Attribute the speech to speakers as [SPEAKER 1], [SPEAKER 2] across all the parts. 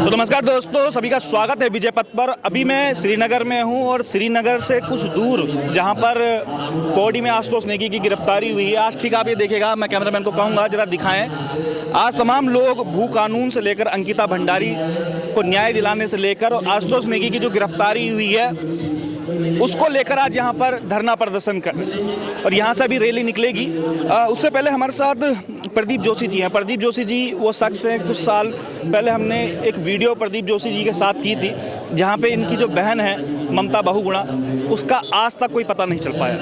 [SPEAKER 1] तो नमस्कार दोस्तों, सभी का स्वागत है विजय पथ पर। अभी मैं श्रीनगर में हूं और श्रीनगर से कुछ दूर जहां पर पौड़ी में आशुतोष नेगी की गिरफ्तारी हुई है। आज ठीक आप ये देखेगा, मैं कैमरामैन को कहूंगा जरा दिखाएं। आज तमाम लोग भू कानून से लेकर अंकिता भंडारी को न्याय दिलाने से लेकर और आशुतोष नेगी की जो गिरफ्तारी हुई है उसको लेकर आज यहाँ पर धरना प्रदर्शन कर रहे हैं और यहाँ से अभी रैली निकलेगी। उससे पहले हमारे साथ प्रदीप जोशी जी हैं। प्रदीप जोशी जी वो शख्स हैं, कुछ साल पहले हमने एक वीडियो प्रदीप जोशी जी के साथ की थी जहाँ पे इनकी जो बहन है ममता बहुगुणा, उसका आज तक कोई पता नहीं चल पाया।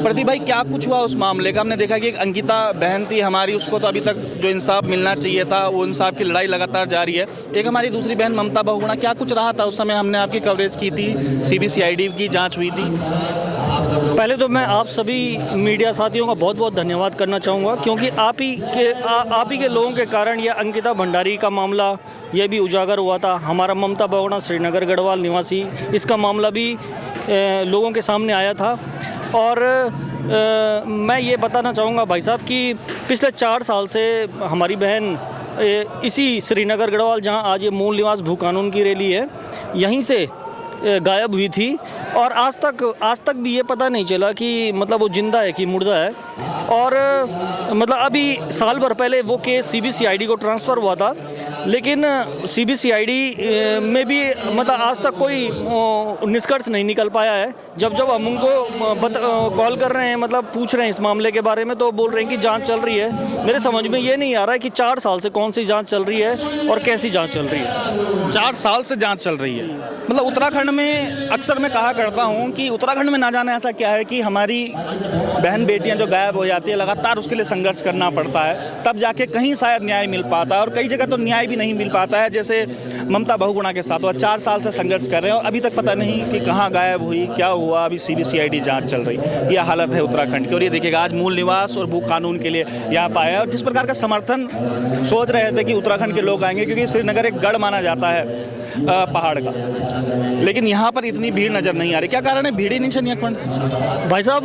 [SPEAKER 1] प्रदीप भाई, क्या कुछ हुआ उस मामले का? हमने देखा कि एक अंकिता बहन थी हमारी, उसको तो अभी तक जो इंसाफ मिलना चाहिए था वो इंसाफ की लड़ाई लगातार जारी है। एक हमारी दूसरी बहन ममता बहुगुणा, क्या कुछ रहा था उस समय? हमने आपकी कवरेज की थी, CBCID की जांच हुई थी।
[SPEAKER 2] पहले तो मैं आप सभी मीडिया साथियों का बहुत बहुत धन्यवाद करना चाहूँगा, क्योंकि आप ही के लोगों के कारण ये अंकिता भंडारी का मामला ये भी उजागर हुआ था। हमारा ममता बहुगुणा श्रीनगर गढ़वाल निवासी, इसका मामला भी लोगों के सामने आया था। और मैं ये बताना चाहूँगा भाई साहब कि पिछले 4 साल से हमारी बहन इसी श्रीनगर गढ़वाल, जहाँ आज ये मूल निवास भू कानून की रैली है, यहीं से गायब हुई थी और आज तक भी ये पता नहीं चला कि मतलब वो जिंदा है कि मुर्दा है। और मतलब अभी साल भर पहले वो केस CBCID को ट्रांसफ़र हुआ था, लेकिन CBCID में भी मतलब आज तक कोई निष्कर्ष नहीं निकल पाया है। जब हम उनको कॉल कर रहे हैं, मतलब पूछ रहे हैं इस मामले के बारे में, तो बोल रहे हैं कि जांच चल रही है। मेरे समझ में ये नहीं आ रहा है कि 4 साल से कौन सी जांच चल रही है और कैसी जांच चल रही है।
[SPEAKER 1] 4 साल से जांच चल रही है। मतलब उत्तराखंड में अक्सर मैं कहा करता हूँ कि उत्तराखंड में ना जाने ऐसा क्या है कि हमारी बहन बेटियाँ जो गायब हो जाती है, लगातार उसके लिए संघर्ष करना पड़ता है, तब जाके कहीं शायद न्याय मिल पाता है। और कई जगह तो न्याय भी नहीं मिल पाता है, जैसे ममता बहुगुणा के साथ। वह 4 साल से संघर्ष कर रहे हैं और अभी तक पता नहीं कि कहाँ गायब हुई, क्या हुआ। अभी CBCID जांच चल रही। यह हालत है उत्तराखंड की। और ये देखिएगा, आज मूल निवास और भू कानून के लिए यहाँ पाया है। और जिस प्रकार का समर्थन सोच रहे थे कि उत्तराखंड के लोग आएंगे, क्योंकि श्रीनगर एक गढ़ माना जाता है पहाड़ का, लेकिन यहाँ पर इतनी भीड़ नजर नहीं आ रही। क्या कारण है? भीड़ ही नहीं छनी
[SPEAKER 2] भाई साहब,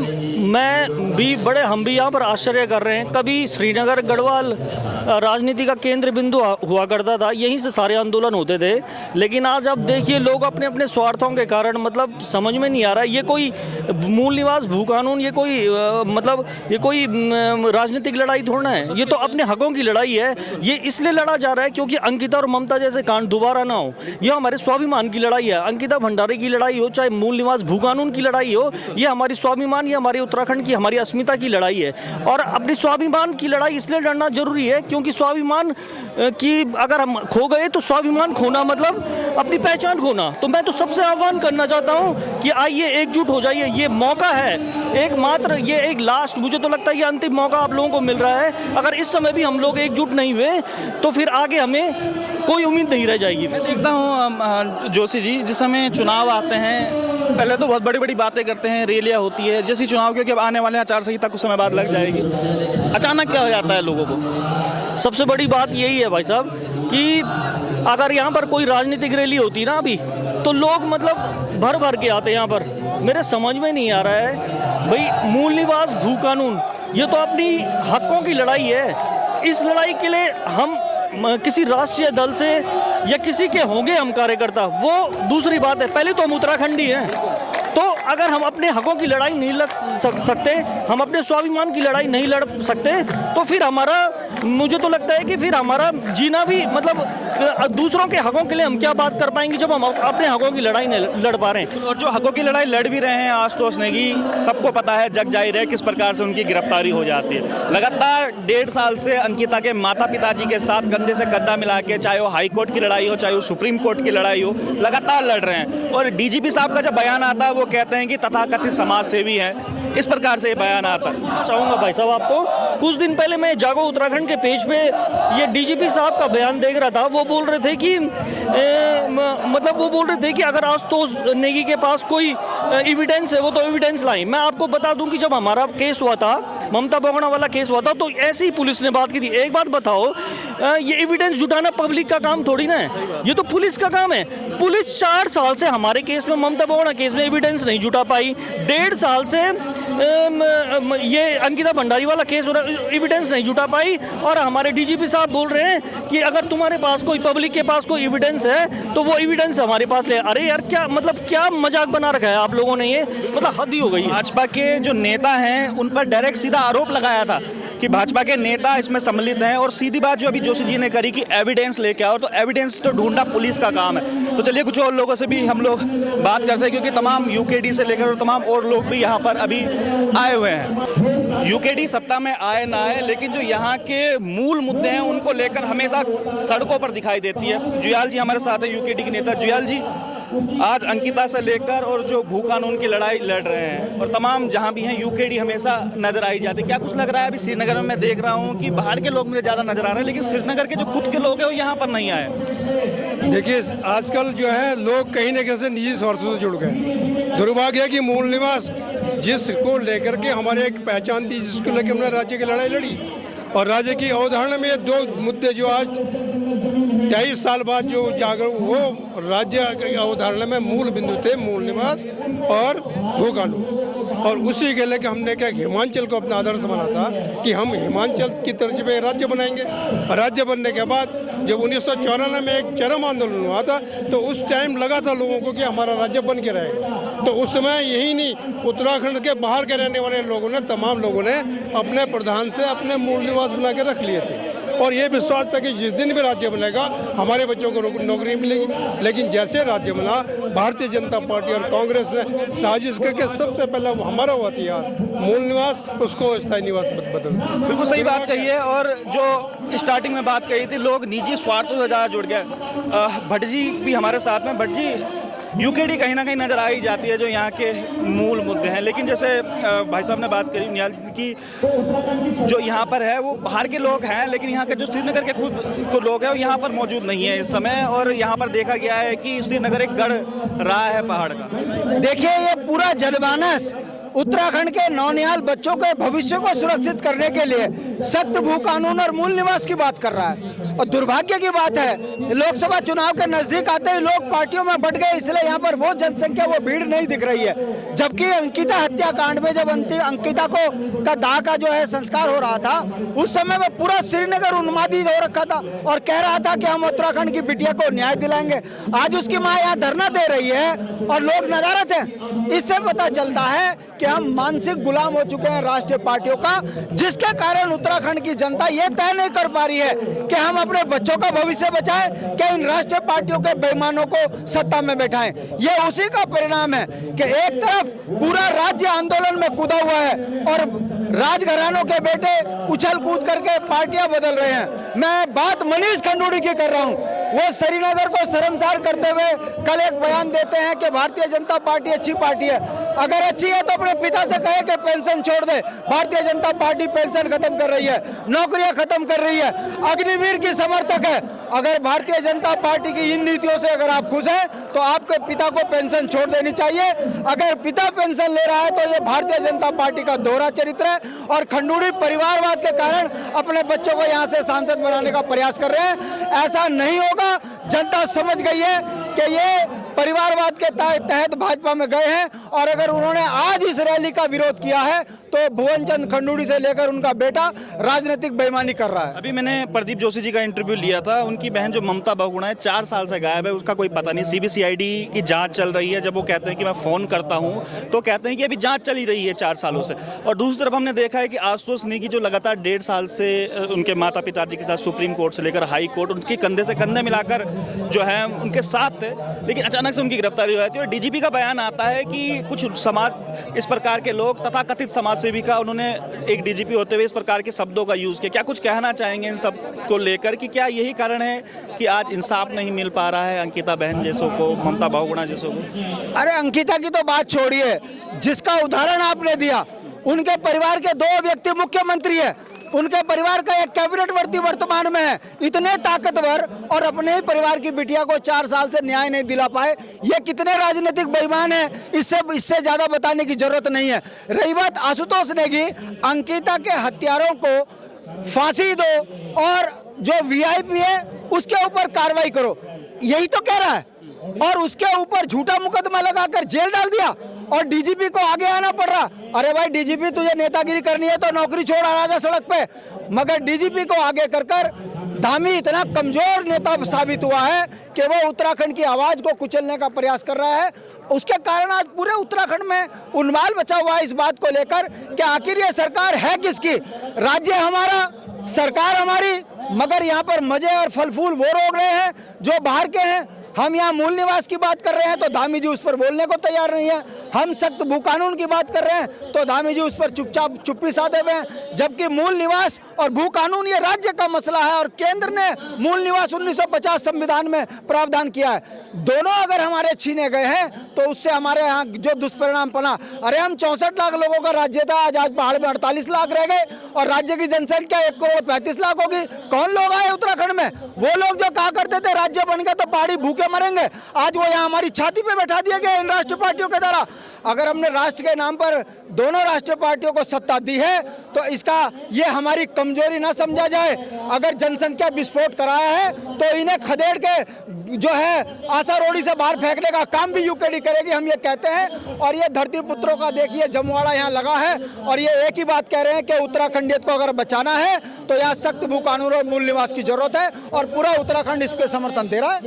[SPEAKER 2] हम भी यहाँ पर आश्चर्य कर रहे हैं। कभी श्रीनगर गढ़वाल राजनीति का केंद्र बिंदु हुआ करता था, यहीं से सारे आंदोलन होते थे। लेकिन आज आप देखिए, लोग अपने अपने स्वार्थों के कारण, मतलब समझ में नहीं आ रहा है। ये कोई मूल निवास भू कानून, ये कोई राजनीतिक लड़ाई थोड़ा है। ये तो अपने हकों की लड़ाई है। ये इसलिए लड़ा जा रहा है क्योंकि अंकिता और ममता जैसे कांड दोबारा ना हो। ये हमारे स्वाभिमान की लड़ाई है। अंकिता भंडारी की लड़ाई हो, चाहे मूल निवास भू कानून की लड़ाई हो, ये हमारी स्वाभिमान, ये हमारी उत्तराखंड की, हमारी अस्मिता की लड़ाई है। और अपनी स्वाभिमान की लड़ाई इसलिए लड़ना जरूरी है क्योंकि स्वाभिमान की अगर हम खो गए तो स्वाभिमान खोना मतलब अपनी पहचान खोना। तो मैं तो सबसे आह्वान करना चाहता हूँ कि आइए, एकजुट हो जाइए। ये मौका है एकमात्र, ये एक लास्ट, मुझे तो लगता है ये अंतिम मौका आप लोगों को मिल रहा है। अगर इस समय भी हम लोग एकजुट नहीं हुए तो फिर आगे हमें कोई उम्मीद नहीं रह जाएगी।
[SPEAKER 1] मैं देखता हूँ जोशी जी, जिस समय चुनाव आते हैं पहले तो बहुत बड़ी बड़ी बातें करते हैं, रैलियाँ होती है। जैसे चुनाव, क्योंकि अब आने वाले आचार संहिता कुछ समय बाद लग जाएगी, अचानक क्या हो जाता है लोगों को?
[SPEAKER 2] सबसे बड़ी बात यही है भाई साहब कि अगर यहाँ पर कोई राजनीतिक रैली होती ना अभी, तो लोग मतलब भर के आते यहाँ पर। मेरे समझ में नहीं आ रहा है भाई, मूल निवास भू कानून ये तो अपनी हकों की लड़ाई है। इस लड़ाई के लिए हम किसी राष्ट्रीय दल से या किसी के होंगे हम कार्यकर्ता, वो दूसरी बात है। पहले तो हम उत्तराखंडी हैं, तो अगर हम अपने हकों की लड़ाई नहीं लड़ सकते, हम अपने स्वाभिमान की लड़ाई नहीं लड़ सकते, तो फिर मुझे तो लगता है कि फिर हमारा जीना भी मतलब दूसरों के हकों के लिए हम क्या बात कर पाएंगे जब हम अपने हकों की लड़ाई नहीं लड़ पा रहे हैं।
[SPEAKER 1] और जो हकों की लड़ाई लड़ भी रहे हैं आशुतोष नेगी, सबको पता है, जग जाहिर है किस प्रकार से उनकी गिरफ्तारी हो जाती है। लगातार 1.5 साल से अंकिता के माता पिताजी के साथ कंधे से कंधा मिला के, चाहे वो हाई कोर्ट की लड़ाई हो, चाहे वो सुप्रीम कोर्ट की लड़ाई हो, लगातार लड़ रहे हैं। और DGP साहब का जब बयान आता है वो कहते हैं कि तथाकथित समाज सेवी हैं। इस प्रकार से बयान आता है।
[SPEAKER 2] चाहूँगा भाई साहब आपको, कुछ दिन पहले मैं जागो उत्तराखंड के पेज पे ये DGP साहब का बयान देख रहा था। वो बोल रहे थे कि अगर आशुतोष नेगी के पास कोई एविडेंस है वो तो एविडेंस लाएं। मैं आपको बता दूं कि जब हमारा केस हुआ था, ममता बहुगुणा वाला केस हुआ था, तो ऐसी ही पुलिस ने बात की थी। एक बात बताओ, ये एविडेंस जुटाना पब्लिक का काम थोड़ी ना है, ये तो पुलिस का काम है। पुलिस 4 साल से हमारे केस में, ममता बहुगुणा केस में एविडेंस नहीं जुटा पाई। 1.5 साल से ये अंकिता भंडारी वाला केस एविडेंस नहीं जुटा पाई, और हमारे डीजीपी साहब बोल रहे हैं कि अगर तुम्हारे पास कोई, पब्लिक के पास कोई एविडेंस है तो वो एविडेंस हमारे पास ले। अरे यार, क्या मतलब, क्या मजाक बना रखा है आप लोगों ने, ये मतलब हद ही हो गई है।
[SPEAKER 1] भाजपा के जो नेता हैं उन पर डायरेक्ट सीधा आरोप लगाया था कि भाजपा के नेता इसमें सम्मिलित हैं, और सीधी बात जो अभी जोशी जी ने करी कि एविडेंस लेके आओ, तो एविडेंस तो ढूंढना पुलिस का काम है। तो चलिए कुछ और लोगों से भी हम लोग बात करते हैं, क्योंकि तमाम यूकेडी से लेकर और तमाम और लोग भी यहाँ पर अभी आए हुए हैं। यूकेडी सत्ता में आए ना आए, लेकिन जो यहाँ के मूल मुद्दे हैं उनको लेकर हमेशा सड़कों पर दिखाई देती है। जुयाल जी हमारे साथ है, यूकेडी के नेता। जुयाल जी, आज अंकिता से लेकर और जो भू कानून की लड़ाई लड़ रहे हैं, और तमाम जहां भी हैं यूकेडी हमेशा नजर आई जाती है, क्या कुछ लग रहा है? अभी श्रीनगर में मैं देख रहा हूं कि बाहर के लोग मुझे ज़्यादा नजर आ रहे हैं, लेकिन श्रीनगर के जो खुद के लोग हैं वो यहाँ पर नहीं आए।
[SPEAKER 3] देखिए, आजकल जो है लोग कहीं ना कहीं से निजी स्वार्थों से जुड़ गए। दुर्भाग्य है कि मूल निवास जिसको लेकर के हमारे एक पहचान थी, जिसको लेकर हमने राज्य की लड़ाई लड़ी, और राज्य की अवधारणा में ये दो मुद्दे जो आज 23 साल बाद जो जागर, वो राज्य की अवधारणा में मूल बिंदु थे, मूल निवास और भू कानून। और उसी के लेकर हमने क्या हिमाचल को अपना आदर्श माना था कि हम हिमाचल की तर्ज पे राज्य बनाएंगे। राज्य बनने के बाद जब 1994 में एक चरम आंदोलन हुआ था, तो उस टाइम लगा था लोगों को कि हमारा राज्य बन के रहेगा। तो उस समय यही नहीं, उत्तराखंड के बाहर के रहने वाले लोगों ने, तमाम लोगों ने अपने प्रधान से अपने मूल निवास बना के रख लिए थे, और ये विश्वास था कि जिस दिन भी राज्य बनेगा हमारे बच्चों को नौकरी मिलेगी। लेकिन जैसे राज्य बना, भारतीय जनता पार्टी और कांग्रेस ने साजिश करके सबसे पहला हमारा हुआ हथियार मूल निवास, उसको स्थायी निवास बदल।
[SPEAKER 1] बिल्कुल सही बात कही है, और जो स्टार्टिंग में बात कही थी, लोग निजी स्वार्थों से ज़्यादा जुड़ गए। भट्ट जी भी हमारे साथ में। भट्ट जी, यूकेडी कहीं ना कहीं नज़र आ ही जाती है जो यहाँ के मूल मुद्दे हैं, लेकिन जैसे भाई साहब ने बात करी निहाल की, जो यहाँ पर है वो बाहर के लोग हैं, लेकिन यहाँ के जो श्रीनगर के खुद को लोग हैं वो यहाँ पर मौजूद नहीं है इस समय। और यहाँ पर देखा गया है कि श्रीनगर एक गढ़ रहा है पहाड़ का।
[SPEAKER 4] देखिए, ये पूरा जनमानस उत्तराखंड के नौनिहाल बच्चों के भविष्य को सुरक्षित करने के लिए सख्त भू कानून और मूल निवास की बात कर रहा है। और दुर्भाग्य की बात है, लोकसभा चुनाव के नजदीक आते ही लोग पार्टियों में बट गए, इसलिए यहाँ पर वो जनसंख्या, वो भीड़ नहीं दिख रही है। जबकि अंकिता हत्याकांड में जब अंकिता को का दाह का जो है संस्कार हो रहा था, उस समय में पूरा श्रीनगर उन्मादित हो रखा था और कह रहा था कि हम उत्तराखंड की बिटिया को न्याय दिलाएंगे। आज उसकी माँ यहाँ धरना दे रही है और लोग नदारत हैं। इससे पता चलता है कि हम मानसिक गुलाम हो चुके हैं राष्ट्रीय पार्टियों का, जिसके कारण उत्तराखंड की जनता ये तय नहीं कर पा रही है कि हम अपने बच्चों का भविष्य बचाएं कि इन राष्ट्रीय पार्टियों के बेईमानों को सत्ता में बैठाएं। ये उसी का परिणाम है कि एक तरफ पूरा राज्य आंदोलन में कूदा हुआ है और राजघरानों के बेटे उछल कूद करके पार्टियां बदल रहे हैं। मैं बात मनीष खंडूड़ी की कर रहा हूं। वो श्रीनगर को शर्मसार करते हुए कल एक बयान देते हैं कि भारतीय जनता पार्टी अच्छी पार्टी है। अगर अच्छी है तो अपने पिता से कहे कि पेंशन छोड़ दे। भारतीय जनता पार्टी पेंशन खत्म कर रही है, नौकरियां खत्म कर रही है, अग्निवीर की समर्थक है। अगर भारतीय जनता पार्टी की इन नीतियों से अगर आप खुश हैं तो आपके पिता को पेंशन छोड़ देनी चाहिए। अगर पिता पेंशन ले रहा है तो ये भारतीय जनता पार्टी का दोहरा चरित्र है और खंडूड़ी परिवारवाद के कारण अपने बच्चों को यहाँ से सांसद बनाने का प्रयास कर रहे हैं। ऐसा नहीं होगा। जनता समझ गई है कि ये परिवारवाद के तहत भाजपा में गए हैं और अगर उन्होंने आज इस रैली का विरोध किया है तो भुवन चंद खंडूड़ी से लेकर उनका बेटा राजनीतिक बेईमानी कर रहा है।
[SPEAKER 1] अभी मैंने प्रदीप जोशी जी का इंटरव्यू लिया था। उनकी बहन जो ममता बहुगुणा है 4 साल से गायब है, उसका कोई पता नहीं। सीबीसीआईडी की जांच चल रही है। जब वो कहते हैं कि मैं फ़ोन करता हूं तो कहते हैं कि अभी जांच चली रही है 4 सालों से। और दूसरी तरफ हमने देखा है कि आशुतोष नेगी जो लगातार 1.5 साल से उनके माता पिता जी के साथ सुप्रीम कोर्ट से लेकर हाई कोर्ट उनके कंधे से कंधे मिलाकर जो है उनके साथ थे, लेकिन अचानक से उनकी गिरफ्तारी हो जाती है। और डीजीपी का बयान आता है कि कुछ समाज इस प्रकार के लोग तथा कथित समाज सेवी का उन्होंने एक डीजीपी होते हुए इस प्रकार के शब्दों का यूज़ किया। क्या कुछ कहना चाहेंगे इन सब को लेकर कि क्या यही कारण है कि आज इंसाफ नहीं मिल पा रहा है अंकिता बहन जैसों को, ममता बहुगुणा जैसों को?
[SPEAKER 4] अरे अंकिता की तो बात छोड़िए, जिसका उदाहरण आपने दिया, उनके परिवार के 2 व्यक्ति मुख्यमंत्री है, उनके परिवार का एक कैबिनेट मंत्री वर्तमान में है। इतने ताकतवर और अपने ही परिवार की बिटिया को 4 साल से न्याय नहीं दिला पाए, ये कितने राजनीतिक बेईमान है, इससे ज्यादा बताने की जरूरत नहीं है। रही बात आशुतोष नेगी, अंकिता के हत्यारों को फांसी दो और जो वीआईपी है उसके ऊपर कार्रवाई करो, यही तो कह रहा है। और उसके ऊपर झूठा मुकदमा लगाकर जेल डाल दिया और डीजीपी को आगे आना पड़ रहा। अरे भाई डीजीपी तुझे नेतागिरी करनी है तो नौकरी छोड़ आ जा सड़क पे, मगर डीजीपी को आगे कर कर धामी इतना कमजोर नेता साबित हुआ है कि वो उत्तराखंड की आवाज को कुचलने का प्रयास कर रहा है। उसके कारण आज पूरे उत्तराखंड में उन्माद मचा हुआ है इस बात को लेकर कि आखिर ये सरकार है किसकी। राज्य हमारा, सरकार हमारी, मगर यहाँ पर मजे और फल फूल वो रोक रहे हैं जो बाहर के हैं। हम यहाँ मूल निवास की बात कर रहे हैं तो धामी जी उस पर बोलने को तैयार नहीं है। हम सख्त भू कानून की बात कर रहे हैं तो धामी जी उस पर चुपचाप चुप्पी साधे हुए हैं, जबकि मूल निवास और भू कानून ये राज्य का मसला है और केंद्र ने मूल निवास 1950 संविधान में प्रावधान किया है। दोनों अगर हमारे छीने गए हैं तो उससे हमारे यहाँ जो दुष्परिणाम बना, अरे हम 64 लाख लोगों का राज्य था, आज पहाड़ में 48 लाख रह गए और राज्य की जनसंख्या 1,35 लाख होगी। कौन लोग आए उत्तराखंड में? वो लोग जो कहा करते थे राज्य बन गया तो पहाड़ी भूखे मरेंगे, आज वो यहाँ हमारी छाती पे बैठा दिया गया इन राष्ट्रीय पार्टियों के द्वारा। अगर हमने राष्ट्र के नाम पर दोनों राष्ट्रीय पार्टियों को सत्ता दी है तो इसका ये हमारी कमजोरी ना समझा जाए। अगर जनसंख्या विस्फोट कराया है तो इन्हें खदेड़ के जो है आशा रोड़ी से बाहर फेंकने का काम भी यूकेडी करेगी, हम ये कहते हैं। और ये धरती पुत्रों का देखिए जमवाड़ा यहाँ लगा है और ये एक ही बात कह रहे हैं कि उत्तराखंडियत को अगर बचाना है तो यहाँ सख्त भू कानून और मूल निवास की जरूरत है और पूरा उत्तराखंड इस पे समर्थन दे रहा है।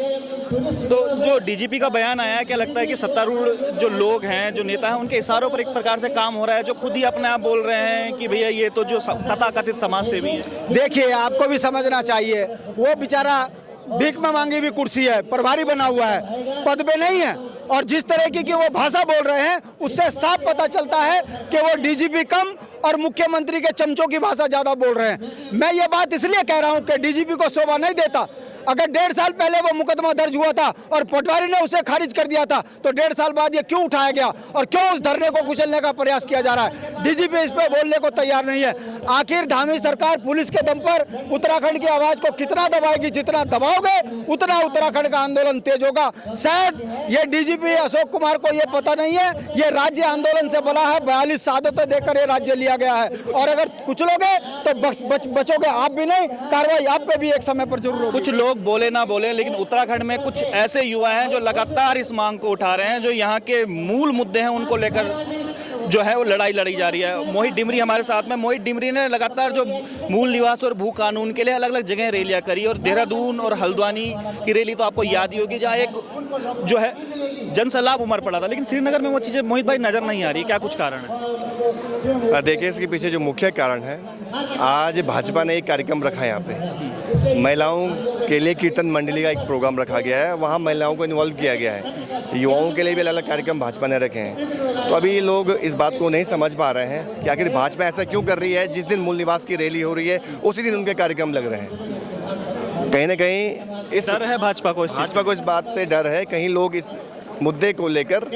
[SPEAKER 1] तो जो डीजीपी का बयान आया है, क्या लगता है कि सत्तारूढ़ जो लोग हैं, जो नेता हैं, उनके इशारों पर एक प्रकार से काम हो रहा है, जो खुद ही अपने आप बोल रहे हैं कि भैया ये तो जो तथाकथित समाज सेवी है?
[SPEAKER 4] देखिए आपको भी समझना चाहिए, वो बेचारा भीख में मांगी हुई कुर्सी है, प्रभारी बना हुआ है, पद पे नहीं है। और जिस तरह की वो भाषा बोल रहे हैं उससे साफ पता चलता है कि वो डीजीपी कम और मुख्यमंत्री के चमचों की भाषा ज्यादा बोल रहे हैं। मैं ये बात इसलिए कह रहा हूं कि डीजीपी को शोभा नहीं देता। अगर 1.5 साल पहले वो मुकदमा दर्ज हुआ था और पटवारी ने उसे खारिज कर दिया था तो 1.5 साल बाद ये क्यों उठाया गया और क्यों उस धरने को कुचलने का प्रयास किया जा रहा है? डीजीपी इस पे बोलने को तैयार नहीं है। आखिर धामी सरकार पुलिस के दम पर उत्तराखंड की आवाज को कितना दबाएगी? जितना दबाओगे उतना उत्तराखंड का आंदोलन तेज होगा। शायद ये डीजीपी अशोक कुमार को ये पता नहीं है, ये राज्य आंदोलन से बना है, 42 शहादतें देकर ये राज्य लिया गया है और अगर कुचलोगे तो बचोगे आप भी नहीं, कार्रवाई आप पे भी एक समय पर जरूर होगी।
[SPEAKER 1] कुछ लोग बोले ना बोले लेकिन उत्तराखंड में कुछ ऐसे युवा हैं जो लगातार इस मांग को उठा रहे हैं, जो यहाँ के मूल मुद्दे हैं उनको लेकर जो है वो लड़ाई लड़ी जा रही है। मोहित डिमरी हमारे साथ में। मोहित डिमरी ने लगातार जो मूल निवास और भू कानून के लिए अलग अलग जगह रैलियां करी और देहरादून और हल्द्वानी की रैली तो आपको याद ही होगी, जहाँ एक जो है जनसैलाब उमड़ पड़ा था, लेकिन श्रीनगर में वो चीज़ें मोहित भाई नजर नहीं आ रही। क्या कुछ कारण है?
[SPEAKER 5] देखिए इसके पीछे जो मुख्य कारण है, आज भाजपा ने एक कार्यक्रम रखा है यहाँ पे, महिलाओं के लिए कीर्तन मंडली का एक प्रोग्राम रखा गया है, वहाँ महिलाओं को इन्वॉल्व किया गया है। युवाओं के लिए भी अलग अलग कार्यक्रम भाजपा ने रखे हैं। तो अभी लोग इस बात को नहीं समझ पा रहे हैं कि आखिर भाजपा ऐसा क्यों कर रही है। जिस दिन मूल निवास की रैली हो रही है उसी दिन उनके कार्यक्रम लग रहे हैं। कहीं ना कहीं इस
[SPEAKER 1] डर है भाजपा को
[SPEAKER 5] इस बात से डर है कहीं लोग इस मुद्दे को लेकर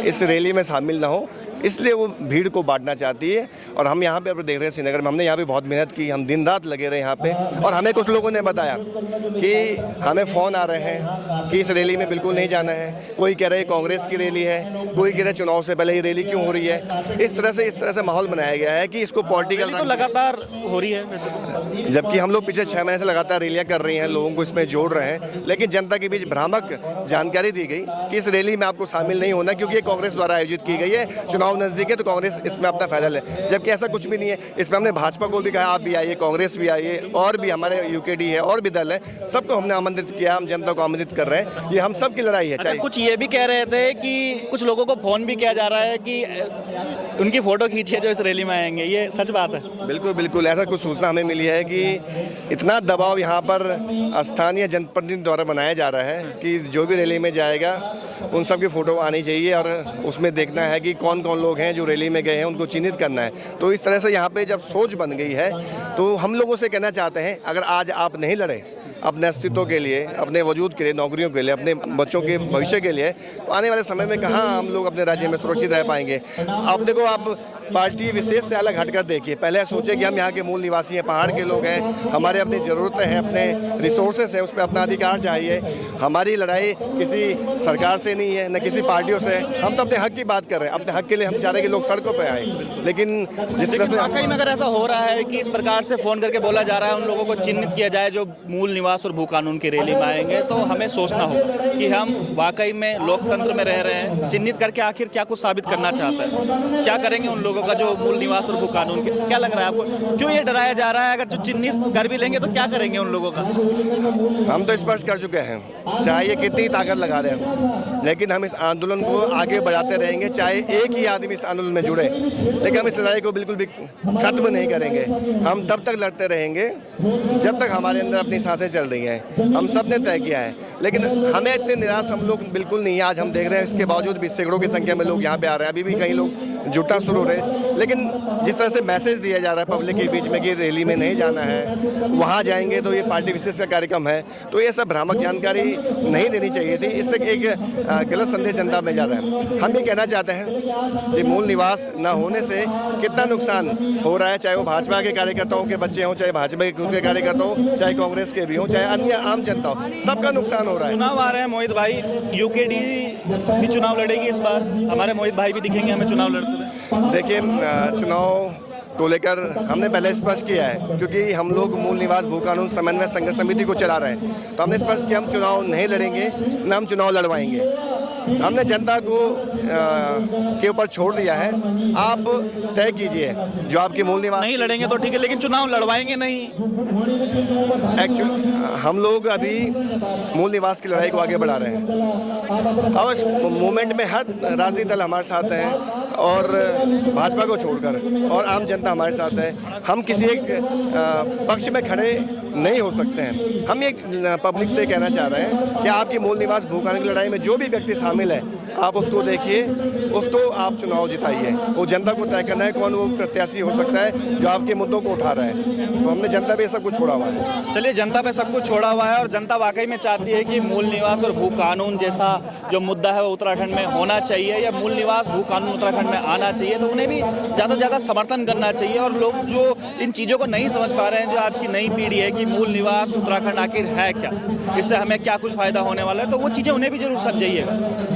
[SPEAKER 5] इस रैली में शामिल ना हो, इसलिए वो भीड़ को बांटना चाहती है। और हम यहाँ पे देख रहे हैं श्रीनगर में, हमने यहाँ पे बहुत मेहनत की, हम दिन रात लगे रहे यहाँ पे और हमें कुछ लोगों ने बताया कि हमें फ़ोन आ रहे हैं कि इस रैली में बिल्कुल नहीं जाना है। कोई कह रहा है कांग्रेस की रैली है, कोई कह रहा है चुनाव से पहले ही रैली क्यों हो रही है। इस तरह से माहौल बनाया गया है कि इसको पॉलिटिकल
[SPEAKER 1] तो लगातार हो रही है,
[SPEAKER 5] जबकि हम लोग पिछले 6 महीने से लगातार रैलियाँ कर रही हैं, लोगों को इसमें जोड़ रहे हैं, लेकिन जनता के बीच भ्रामक जानकारी दी गई कि इस रैली में आपको शामिल नहीं होना क्योंकि ये कांग्रेस द्वारा आयोजित की गई है, चुनाव नजदीक है तो कांग्रेस इसमें अपना फायदा ले। जबकि ऐसा कुछ भी नहीं है। इसमें हमने भाजपा को भी कहा आप भी आइए, कांग्रेस भी आइए, और भी हमारे यूकेडी है और भी दल है, सबको हमने आमंत्रित किया। हम जनता को आमंत्रित कर रहे हैं, ये हम सब की लड़ाई है।
[SPEAKER 1] अच्छा, कुछ ये भी कह रहे थे कि कुछ लोगों को फोन भी किया जा रहा है कि उनकी फोटो खींचिए जो इस रैली में आएंगे, ये सच बात है?
[SPEAKER 5] बिल्कुल बिल्कुल, ऐसा कुछ सूचना हमें मिली है कि इतना दबाव यहाँ पर स्थानीय जनप्रतिनिधि द्वारा बनाया जा रहा है कि जो भी रैली में जाएगा उन सब की फ़ोटो आनी चाहिए और उसमें देखना है कि कौन कौन लोग हैं जो रैली में गए हैं, उनको चिन्हित करना है। तो इस तरह से यहाँ पे जब सोच बन गई है तो हम लोगों से कहना चाहते हैं, अगर आज आप नहीं लड़े अपने अस्तित्व के लिए, अपने वजूद के लिए, नौकरियों के लिए, अपने बच्चों के भविष्य के लिए, तो आने वाले समय में कहाँ हम लोग अपने राज्य में सुरक्षित रह पाएंगे। आप देखो, आप पार्टी विशेष से अलग हटकर देखिए, पहले सोचे कि हम यहाँ के मूल निवासी हैं, पहाड़ के लोग हैं, हमारे अपनी ज़रूरतें हैं, अपने रिसोर्सेस है, उस पर अपना अधिकार चाहिए। हमारी लड़ाई किसी सरकार से नहीं है, न किसी पार्टियों से। हम तो अपने हक की बात कर रहे हैं, अपने हक के लिए हम चाह रहे हैं कि लोग सड़कों पर आए। लेकिन जिस तरह से
[SPEAKER 1] वाकई में अगर ऐसा हो रहा है कि इस प्रकार से फ़ोन करके बोला जा रहा है उन लोगों को चिन्हित किया जाए जो मूल निवास और भू कानून की रैली में आएंगे तो हमें सोचना होगा कि हम वाकई में लोकतंत्र में रह रहे हैं। चिन्हित करके आखिर क्या कुछ साबित करना चाहता है, क्या करेंगे उन लोगों का जो मूल निवास और भू कानून के, क्या लग रहा है आपको, क्यों ये डराया जा रहा है? अगर जो चिन्हित कर भी लेंगे तो क्या करेंगे उन लोगों का?
[SPEAKER 5] हम तो स्पष्ट कर चुके हैं, चाहे ये कितनी ताकत लगा रहे हैं, लेकिन हम इस आंदोलन को आगे बढ़ाते रहेंगे। चाहे एक ही आदमी इस आंदोलन में जुड़े, लेकिन हम इस लड़ाई को बिल्कुल भी खत्म नहीं करेंगे। हम तब तक लड़ते रहेंगे जब तक हमारे अंदर अपनी सांसें चल रही हैं। हम सब ने तय किया है, लेकिन हमें इतने निराश हम लोग बिल्कुल नहीं है। आज हम देख रहे हैं इसके बावजूद भी सैकड़ों की संख्या में लोग यहाँ पे आ रहे हैं। अभी भी कई लोग जुटना शुरू हो रहे हैं, लेकिन जिस तरह से मैसेज दिया जा रहा है पब्लिक के बीच में कि रैली में नहीं जाना है, वहाँ जाएंगे तो ये पार्टी विशेष का कार्यक्रम है, तो ये सब भ्रामक जानकारी नहीं देनी चाहिए थी। इससे एक गलत संदेश जनता में जा रहा है। हम ये कहना चाहते हैं कि मूल निवास न होने से कितना नुकसान हो रहा है, चाहे वो भाजपा के कार्यकर्ताओं के बच्चे हों, चाहे भाजपा के खुद के कार्यकर्ता हों, चाहे कांग्रेस के भी हों, चाहे अन्य आम जनता हो, सबका नुकसान हो रहा है।
[SPEAKER 1] चुनाव आ रहे हैं मोहित भाई, यूकेडी भी चुनाव लड़ेगी इस बार, हमारे मोहित भाई भी दिखेंगे हमें चुनाव लड़ते हुए।
[SPEAKER 5] देखिए, चुनाव को लेकर हमने पहले स्पष्ट किया है, क्योंकि हम लोग मूल निवास भू कानून समन्वय संघर्ष समिति को चला रहे हैं, तो हमने स्पष्ट किया हम चुनाव नहीं लड़ेंगे, न हम चुनाव लड़वाएंगे। हमने जनता को के ऊपर छोड़ दिया है, आप तय कीजिए जो आपके मूल निवास।
[SPEAKER 1] नहीं लड़ेंगे तो ठीक है, लेकिन चुनाव लड़वाएंगे नहीं।
[SPEAKER 5] एक्चुअली हम लोग अभी मूल निवास की लड़ाई को आगे बढ़ा रहे हैं और इस मूवमेंट में हर राजनीतिक दल हमारे साथ हैं और भाजपा को छोड़कर, और आम जनता हमारे साथ है। हम किसी एक पक्ष में खड़े नहीं हो सकते हैं। हम एक पब्लिक से कहना चाह रहे हैं कि आपकी मूल निवास भू कानून की लड़ाई में जो भी व्यक्ति शामिल है, आप उसको देखिए, उसको आप चुनाव जिताइए। वो जनता को तय करना है कौन वो प्रत्याशी हो सकता है जो आपके मुद्दों को उठा रहा है। तो हमने जनता पे सब कुछ छोड़ा हुआ है।
[SPEAKER 1] चलिए, जनता पे सब कुछ छोड़ा हुआ है और जनता वाकई में चाहती है कि मूल निवास और भू कानून जैसा जो मुद्दा है वो उत्तराखंड में होना चाहिए, या मूल निवास भू कानून उत्तराखंड में आना चाहिए। तो उन्हें भी ज़्यादा से ज़्यादा समर्थन करना चाहिए। और लोग जो इन चीज़ों को नहीं समझ पा रहे हैं, जो आज की नई पीढ़ी है कि मूल निवास उत्तराखंड आखिर है क्या, इससे हमें क्या कुछ फ़ायदा होने वाला है, तो वो चीज़ें उन्हें भी जरूर समझाइएगा।